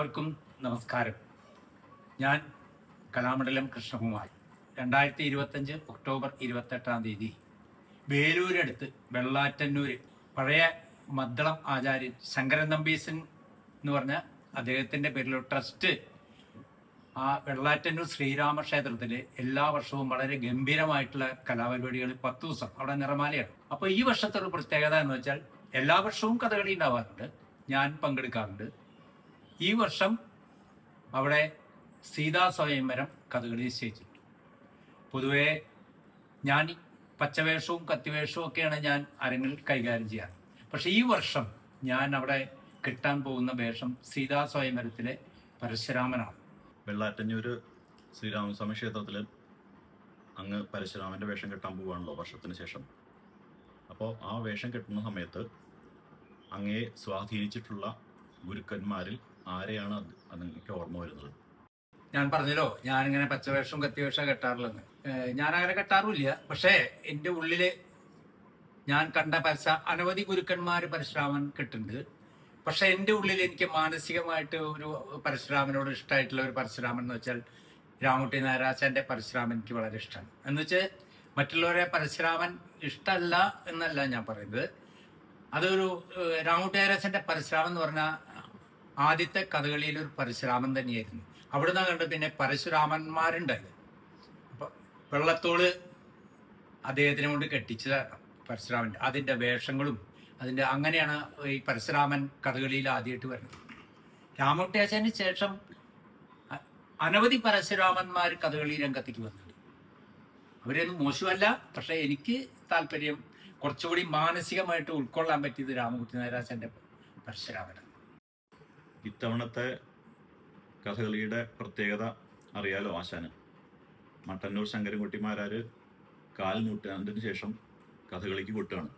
എല്ലാവർക്കും നമസ്കാരം. ഞാൻ കലാമണ്ഡലം കൃഷ്ണകുമാർ. 2025 ഒക്ടോബർ 28 വേലൂരടുത്ത് വെള്ളാറ്റന്നൂർ പഴയ മദ്ദളം ആചാര്യൻ ശങ്കരൻ നമ്പീശൻ എന്ന് പറഞ്ഞ അദ്ദേഹത്തിൻ്റെ പേരിലുള്ള ട്രസ്റ്റ് ആ വെള്ളാറ്റന്നൂർ ശ്രീരാമക്ഷേത്രത്തിൽ എല്ലാ വർഷവും വളരെ ഗംഭീരമായിട്ടുള്ള കലാപരിപാടികൾ 10 ദിവസം അവിടെ നിറമാലയാണ്. അപ്പോൾ ഈ വർഷത്തെ ഒരു പ്രത്യേകത എന്ന് വെച്ചാൽ എല്ലാ വർഷവും കഥകളി ഉണ്ടാവാറുണ്ട്, ഞാൻ പങ്കെടുക്കാറുണ്ട്. ഈ വർഷം അവിടെ സീതാ സ്വയംവരം കഥകളി നിശ്ചയിച്ചിട്ടുണ്ട്. പൊതുവേ ഞാൻ പച്ചവേഷവും കത്തിവേഷവും ഒക്കെയാണ് ഞാൻ അരങ്ങിൽ കൈകാര്യം ചെയ്യാറ്. പക്ഷെ ഈ വർഷം ഞാൻ അവിടെ കിട്ടാൻ പോകുന്ന വേഷം സീതാ സ്വയംവരത്തിലെ പരശുരാമനാണ്. വെള്ളാറ്റഞ്ഞൂർ ശ്രീരാമസ്വാമി ക്ഷേത്രത്തിൽ അങ്ങ് പരശുരാമൻ്റെ വേഷം കെട്ടാൻ പോവുകയാണല്ലോ വർഷത്തിന് ശേഷം. അപ്പോൾ ആ വേഷം കെട്ടുന്ന സമയത്ത് അങ്ങയെ സ്വാധീനിച്ചിട്ടുള്ള ഗുരുക്കന്മാരിൽ ആരെയാണ് അതെനിക്ക് ഓർമ്മ വരുന്നത്? ഞാൻ പറഞ്ഞല്ലോ, ഞാനിങ്ങനെ പച്ചവേഷവും കത്തിവേഷവും കെട്ടാറില്ലെന്ന്. ഞാൻ അങ്ങനെ കെട്ടാറുമില്ല. പക്ഷേ എൻ്റെ ഉള്ളില് ഞാൻ കണ്ട അനവധി ഗുരുക്കന്മാർ പരശുരാമൻ കെട്ടുണ്ട്. പക്ഷെ എൻ്റെ ഉള്ളിൽ എനിക്ക് മാനസികമായിട്ട് ഒരു പരശുരാമനോട് ഇഷ്ടമായിട്ടുള്ള ഒരു പരശുരാമൻ എന്ന് വെച്ചാൽ രാമുട്ടി നാരായണന്റെ പരശുരാമൻ എനിക്ക് വളരെ ഇഷ്ടമാണ്. എന്ന് വെച്ചാൽ മറ്റുള്ളവരെ പരശുരാമൻ ഇഷ്ടമല്ല എന്നല്ല ഞാൻ പറയുന്നത്. അതൊരു രാമുട്ടി നാരായണന്റെ പരശുരാമൻ എന്ന് പറഞ്ഞാൽ ആദ്യത്തെ കഥകളിയിലൊരു പരശുരാമൻ തന്നെയായിരുന്നു. അവിടുന്ന് കണ്ട് പിന്നെ പരശുരാമന്മാരുണ്ടായത്. അപ്പൊ വെള്ളത്തോള് അദ്ദേഹത്തിനെ കൊണ്ട് കെട്ടിച്ചതാണ് പരശുരാമൻ്റെ. അതിൻ്റെ വേഷങ്ങളും അതിൻ്റെ അങ്ങനെയാണ് ഈ പരശുരാമൻ കഥകളിയിൽ ആദ്യമായിട്ട് വരുന്നത്. രാമുട്ടിയാച്ചന് ശേഷം അനവധി പരശുരാമന്മാർ കഥകളി രംഗത്തേക്ക് വന്നിട്ടുണ്ട്. അവരൊന്നും മോശമല്ല, പക്ഷെ എനിക്ക് താല്പര്യം കുറച്ചുകൂടി മാനസികമായിട്ട് ഉൾക്കൊള്ളാൻ പറ്റിയത് രാമകുട്ടി നാരായണന്റെ പരശുരാമനാണ്. ഇത്തവണത്തെ കഥകളിയുടെ പ്രത്യേകത അറിയാലോ ആശാന്. മട്ടന്നൂർ ശങ്കരൻകുട്ടിമാരാർ 4 നൂറ്റാണ്ടിന് ശേഷം കഥകളിക്ക് കൊട്ടുകയാണ്.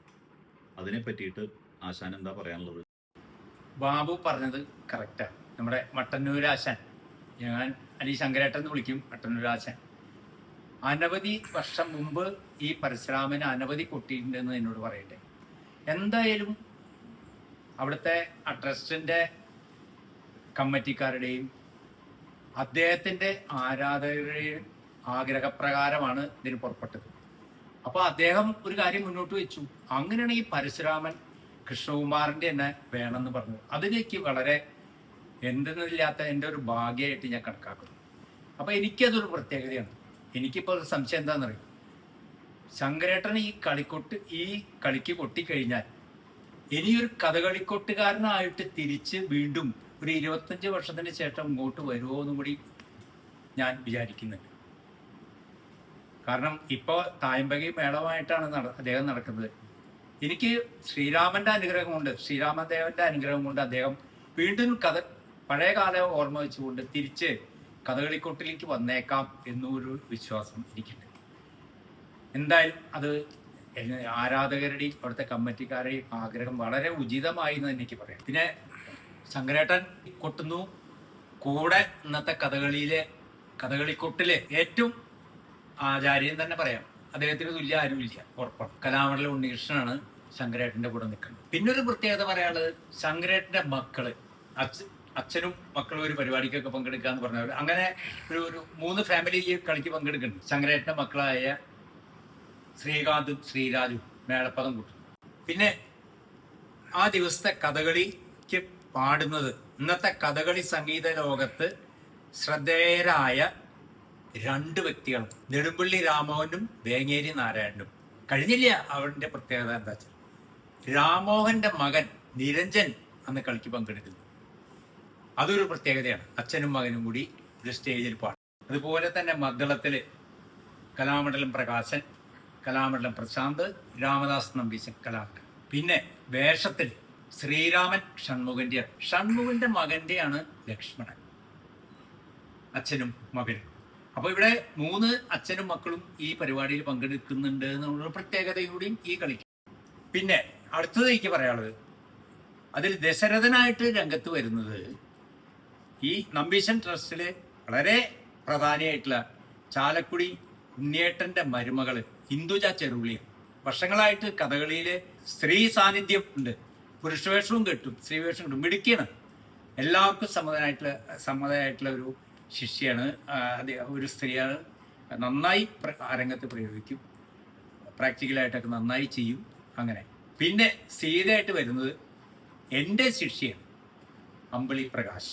അതിനെ പറ്റിയിട്ട് ആശാൻ എന്താ പറയാനുള്ളത്? ബാബു പറഞ്ഞത് കറക്റ്റാണ്. നമ്മുടെ മട്ടന്നൂർ ആശാൻ, ഞാൻ അലി ശങ്കരേട്ടൻ എന്ന് വിളിക്കും, മട്ടന്നൂർ ആശാൻ അനവധി വർഷം മുമ്പ് ഈ പരശുരാമന് അനവധി കൊട്ടിയിട്ടുണ്ടെന്ന് എന്നോട് പറയട്ടെ. എന്തായാലും അവിടുത്തെ ആ ട്രസ്റ്റിൻ്റെ കമ്മിറ്റിക്കാരുടെയും അദ്ദേഹത്തിൻ്റെ ആരാധകരുടെയും ആഗ്രഹപ്രകാരമാണ് ഇതിന് പുറപ്പെട്ടത്. അപ്പോൾ അദ്ദേഹം ഒരു കാര്യം മുന്നോട്ട് വെച്ചു. അങ്ങനെയാണ് ഈ പരശുരാമൻ കൃഷ്ണകുമാറിൻ്റെ തന്നെ വേണമെന്ന് പറഞ്ഞത്. അതിലേക്ക് വളരെ എന്തെന്നില്ലാത്ത എൻ്റെ ഒരു ഭാഗ്യമായിട്ട് ഞാൻ കണക്കാക്കുന്നു. അപ്പോൾ എനിക്കതൊരു പ്രത്യേകതയാണ്. എനിക്കിപ്പോൾ ഒരു സംശയം എന്താണെന്നറിയും, ശങ്കരേട്ടൻ ഈ കളിക്ക് കൊട്ടിക്കഴിഞ്ഞാൽ ഇനിയൊരു കഥകളിക്കൊട്ടുകാരനായിട്ട് തിരിച്ച് വീണ്ടും ഒരു 25 വർഷത്തിന് ശേഷം ഇങ്ങോട്ട് വരുമോ എന്നും കൂടി ഞാൻ വിചാരിക്കുന്നുണ്ട്. കാരണം ഇപ്പോൾ തായമ്പകി മേളമായിട്ടാണ് അദ്ദേഹം നടക്കുന്നത്. എനിക്ക് ശ്രീരാമൻ്റെ അനുഗ്രഹം കൊണ്ട്, ശ്രീരാമദേവന്റെ അനുഗ്രഹം കൊണ്ട് അദ്ദേഹം വീണ്ടും പഴയ കാലം ഓർമ്മ വെച്ചുകൊണ്ട് തിരിച്ച് കഥകളിക്കൊട്ടിലേക്ക് വന്നേക്കാം എന്നൊരു വിശ്വാസം എനിക്കുണ്ട്. എന്തായാലും അത് ആരാധകരുടെയും അവിടുത്തെ കമ്മിറ്റിക്കാരുടെയും ആഗ്രഹം വളരെ ഉചിതമായി എന്ന് എനിക്ക് പറയാം. പിന്നെ ശങ്കരേട്ടൻ കൊട്ടുന്നു, കൂടെ ഇന്നത്തെ കഥകളിക്കൊട്ടിലെ ഏറ്റവും ആചാര്യൻ തന്നെ പറയാം. അദ്ദേഹത്തിന് തുല്യ ആരുമില്ല, ഉറപ്പാണ്. കലാമണ്ഡലം ഉണ്ണികൃഷ്ണനാണ് ശങ്കരേട്ടൻ്റെ കൂടെ നിൽക്കുന്നത്. പിന്നെ ഒരു പ്രത്യേകത പറയാനുള്ളത്, ശങ്കരേട്ടൻ്റെ മക്കള് അച്ഛനും മക്കളും ഒരു പരിപാടിക്കൊക്കെ പങ്കെടുക്കാന്ന് പറഞ്ഞവർ, അങ്ങനെ ഒരു 3 ഫാമിലി കളിക്ക് പങ്കെടുക്കുന്നുണ്ട്. ശങ്കരേട്ടൻ്റെ മക്കളായ ശ്രീകാന്തും ശ്രീരാജും മേളപ്പദം കൂട്ടും. പിന്നെ ആ ദിവസത്തെ കഥകളിക്ക് പാടുന്നത് ഇന്നത്തെ കഥകളി സംഗീത ലോകത്ത് ശ്രദ്ധേയരായ 2 വ്യക്തികളും, നെടുമ്പള്ളി രാമോഹനും വേങ്ങേരി നാരായണനും. കഴിഞ്ഞില്ല. അവരുടെ പ്രത്യേകത എന്താ വെച്ചാൽ രാമോഹന്റെ മകൻ നിരഞ്ജൻ അന്ന് കളിക്ക് പങ്കെടുക്കുന്നു. അതൊരു പ്രത്യേകതയാണ്. അച്ഛനും മകനും കൂടി ഒരു സ്റ്റേജിൽ പാടും. അതുപോലെ തന്നെ മദ്ദളത്തില് കലാമണ്ഡലം പ്രകാശൻ, കലാമണ്ഡലം പ്രശാന്ത്, രാമദാസ് നമ്പീശൻ കലാമണ്ഡലം. പിന്നെ വേഷത്തിൽ ശ്രീരാമൻ ഷൺമുഖന്റെ മകന്റെയാണ് ലക്ഷ്മണൻ, അച്ഛനും മകനും. അപ്പൊ ഇവിടെ 3 അച്ഛനും മക്കളും ഈ പരിപാടിയിൽ പങ്കെടുക്കുന്നുണ്ട് എന്നുള്ള പ്രത്യേകതയോടെയും ഈ കളിക്ക്. പിന്നെ അടുത്തത് എനിക്ക് പറയാനുള്ളത്, അതിൽ ദശരഥനായിട്ട് രംഗത്ത് വരുന്നത് ഈ നമ്പീശൻ ട്രസ്റ്റില് വളരെ പ്രധാനിയായിട്ടുള്ള ചാലക്കുടി ഉണ്ണിയേട്ടന്റെ മരുമകള് ഹിന്ദുജ ചെറുവിളിയും. വർഷങ്ങളായിട്ട് കഥകളിയില് സ്ത്രീ സാന്നിധ്യം ഉണ്ട്. പുരുഷവേഷവും കെട്ടും, സ്ത്രീവേഷം കിട്ടും. മിടുക്കിയാണ്. എല്ലാവർക്കും സമ്മതമായിട്ടുള്ള ഒരു ശിഷ്യയാണ്. ഒരു സ്ത്രീയാണ്. നന്നായി രംഗത്ത് പ്രയോഗിക്കും, പ്രാക്ടിക്കലായിട്ടൊക്കെ നന്നായി ചെയ്യും. അങ്ങനെ പിന്നെ സീതയായിട്ട് വരുന്നത് എൻ്റെ ശിഷ്യയാണ് അമ്പിളി പ്രകാശ്.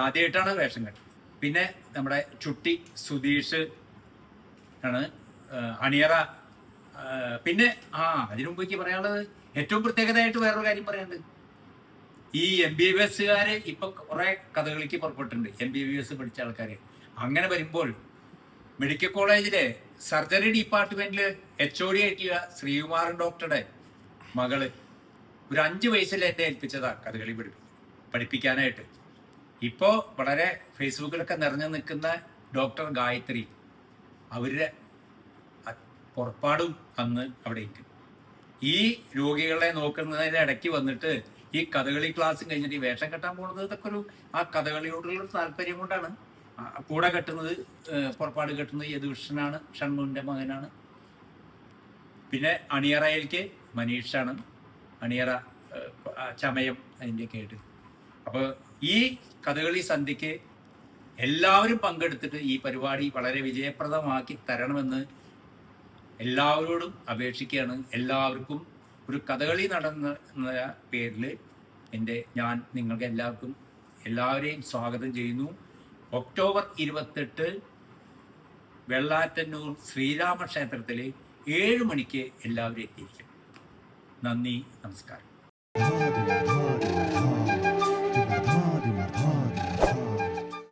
ആദ്യമായിട്ടാണ് വേഷം കെട്ടുന്നത്. പിന്നെ നമ്മുടെ ചുട്ടി സുധീഷ് ആണ് അണിയറ. പിന്നെ അതിനു മുമ്പേക്ക് പറയാനുള്ളത് ഏറ്റവും പ്രത്യേകതയായിട്ട് വേറൊരു കാര്യം പറയാനുണ്ട്. ഈ MBBS ഇപ്പൊ കുറെ കഥകളിക്ക് പുറപ്പെട്ടിട്ടുണ്ട്, MBBS പഠിച്ച ആൾക്കാർ. അങ്ങനെ വരുമ്പോൾ മെഡിക്കൽ കോളേജിലെ സർജറി ഡിപ്പാർട്ട്മെന്റിൽ HOD ആയിട്ടുള്ള ശ്രീകുമാരൻ ഡോക്ടറുടെ മകള് ഒരു 5 വയസ്സിൽ എന്നെ ഏൽപ്പിച്ചതാ കഥകളി പഠിപ്പിക്കാനായിട്ട്. ഇപ്പോൾ വളരെ ഫേസ്ബുക്കിലൊക്കെ നിറഞ്ഞു നിൽക്കുന്ന ഡോക്ടർ ഗായത്രി, അവരുടെ പുറപ്പാടും അന്ന് അവിടെ ഉണ്ട്. ഈ രോഗികളെ നോക്കുന്നതിൻ്റെ ഇടയ്ക്ക് വന്നിട്ട് ഈ കഥകളി ക്ലാസ് കഴിഞ്ഞിട്ട് ഈ വേഷം കെട്ടാൻ പോകുന്നത് ഇതൊക്കെ ആ കഥകളിയോടുള്ള താല്പര്യം കൊണ്ടാണ്. കൂടെ കെട്ടുന്നത്, പുറപ്പാട് കെട്ടുന്നത് യദുകൃഷ്ണനാണ്, ഷൺമുഖിൻ്റെ മകനാണ്. പിന്നെ അണിയറയിലേക്ക് മനീഷാണ്, അണിയറ ചമയം അതിൻ്റെയൊക്കെ ആയിട്ട്. അപ്പോൾ ഈ കഥകളി സന്ധ്യയ്ക്ക് എല്ലാവരും പങ്കെടുത്തിട്ട് ഈ പരിപാടി വളരെ വിജയപ്രദമാക്കി തരണമെന്ന് എല്ലാവരോടും അപേക്ഷിക്കുകയാണ്. എല്ലാവർക്കും ഒരു കഥകളി നടന്ന പേരിൽ ഞാൻ നിങ്ങൾക്ക് എല്ലാവരെയും സ്വാഗതം ചെയ്യുന്നു. ഒക്ടോബർ 28 വെള്ളാറ്റന്നൂർ ശ്രീരാമക്ഷേത്രത്തിൽ 7 മണിക്ക് എല്ലാവരും എത്തിയിരിക്കും. നന്ദി, നമസ്കാരം.